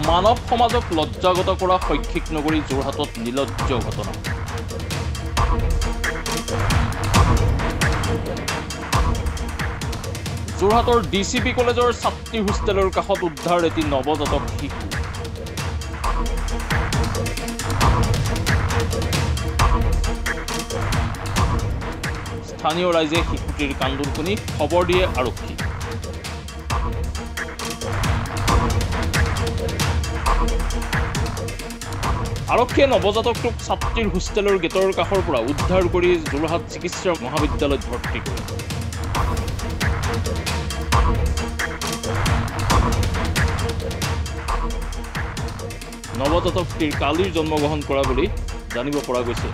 মানৱ সমাজক লজ্জাগত কৰা শৈক্ষিক নগৰী যোৰহাটত নিলজ্জ ঘটনা। যোৰহাটৰ DCP কলেজৰ ছাত্ৰী হোষ্টেলৰ কাষত উদ্ধাৰ এটি নৱজাতক শিশু। স্থানীয় ৰাইজে শিশুটিৰ কান্দোন শুনি খবৰ দিয়ে আৰক্ষী। আৰক্ষীয়ে নৱজাতকটোক ছাত্ৰীৰ হোষ্টেলৰ গেটৰ কাষৰ পৰা উদ্ধাৰ কৰি যোৰহাট চিকিৎসা মহাবিদ্যালয়ত ভৰ্তি কৰে। নৱজাতকটিৰ কালিৰ জন্মগ্ৰহণ কৰা বুলি জানিব পৰা গৈছে।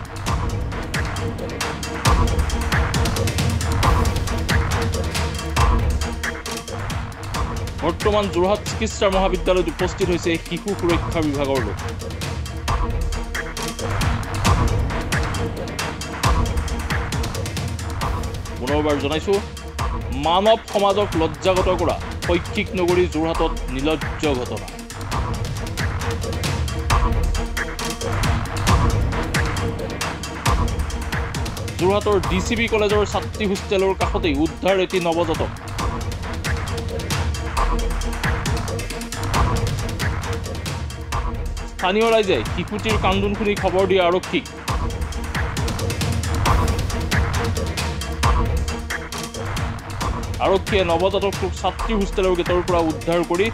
বৰ্তমান যোৰহাট চিকিৎসা মহাবিদ্যালয়ত উপস্থিত হৈছে শিশু সুৰক্ষা বিভাগৰ লোক। পুনৰবাৰ জনাইছো, মানৱ সমাজক লজ্জাগত কৰা শৈক্ষিক নগৰী যোৰহাটত নিলজ্জ ঘটনা। যোৰহাটৰ DCP কলেজৰ ছাত্ৰী হোষ্টেলৰ কাষতেই উদ্ধাৰ এটি নৱজাতক। স্থানীয় ৰাইজে শিশুটিৰ কান্দোন শুনি খবৰ দিয়ে আৰক্ষীক। আৰক্ষীয়ে নৱজাতকটোক ছাত্ৰী হোষ্টেলৰ গেটৰ পৰা উদ্ধাৰ কৰি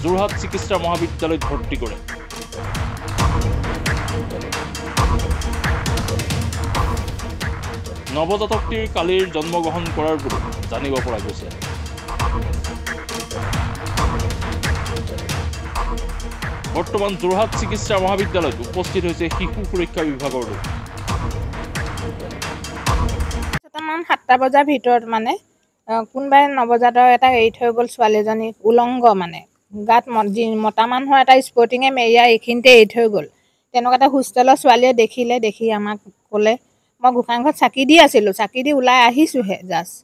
যোৰহাট চিকিৎসা মহাবিদ্যালয়ত ভৰ্তি কৰে। নৱজাতকটিৰ কালিৰ জন্মগ্ৰহণ কৰাৰ বুলি জানিব পৰা গৈছে। বৰ্তমান যোৰহাট চিকিৎসা মহাবিদ্যালয়ত উপস্থিত হৈছে শিশু সুৰক্ষা বিভাগৰ লোক। 7টা বজাৰ ভিতৰত মানে কোনোবাই নৱজাতক এটা এৰি থৈ গ'ল, ছোৱালীজনী উলংগ মানে গাত মতা মানুহৰ এটা স্পৰ্টিঙে মেৰিয়াই এইখিনিতে এৰি থৈ গ'ল। তেনেকুৱা এটা হোষ্টেলৰ ছোৱালীয়ে দেখিলে, দেখি আমাক ক'লে। মই গোসাঁইঘৰত চাকি দি আছিলোঁ, চাকি দি ওলাই আহিছোঁহে জাষ্ট।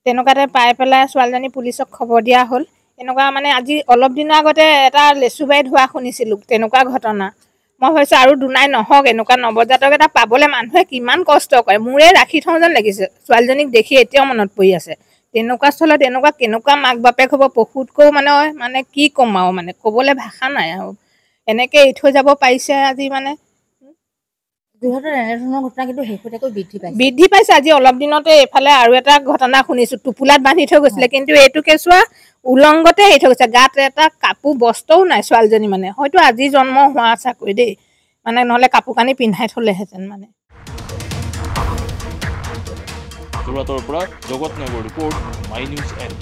তেনেকুৱাতে পাই পেলাই ছোৱালীজনী পুলিচক খবৰ দিয়া হ'ল। এনেকুৱা মানে আজি অলপ দিনৰ আগতে এটা লেচুবাৰীত হোৱা শুনিছিলোঁ তেনেকুৱা ঘটনা। মই ভাবিছোঁ আৰু দুনাই নহওক, এনেকুৱা নৱজাতক এটা পাবলৈ মানুহে কিমান কষ্ট কৰে। মোৰে ৰাখি থওঁ যেন লাগিছে, ছোৱালীজনীক দেখি এতিয়াও মনত পৰি আছে। তেনেকুৱা স্থলত কেনেকুৱা মাক বাপেক হ'ব, পশুতকৈও মানে কি ক'ম আৰু, মানে ক'বলৈ ভাষা নাই আৰু। এনেকৈ এৰি থৈ যাব পাৰিছে আজি মানে। যোৰহাটত এনেধৰণৰ ঘটনা কিন্তু শেহতীয়াকৈ বৃদ্ধি পাইছে। আজি অলপ দিনতে এইফালে আৰু এটা ঘটনা শুনিছোঁ, টোপোলাত বান্ধি থৈ গৈছিলে, কিন্তু এইটো কেঁচুৱা উলংগতে এৰি থৈ গৈছে। গাত এটা কাপোৰ বস্ত্ৰও নাই ছোৱালীজনী, মানে হয়তো আজি জন্ম হোৱা চাকৰি দেই, মানে নহ'লে কাপোৰ কানি পিন্ধাই থ'লেহেঁতেন মানে। যোৰহাটৰ পৰা জগত নগৰ ৰিপৰ্ট, মাই নিউজ এণ্ড।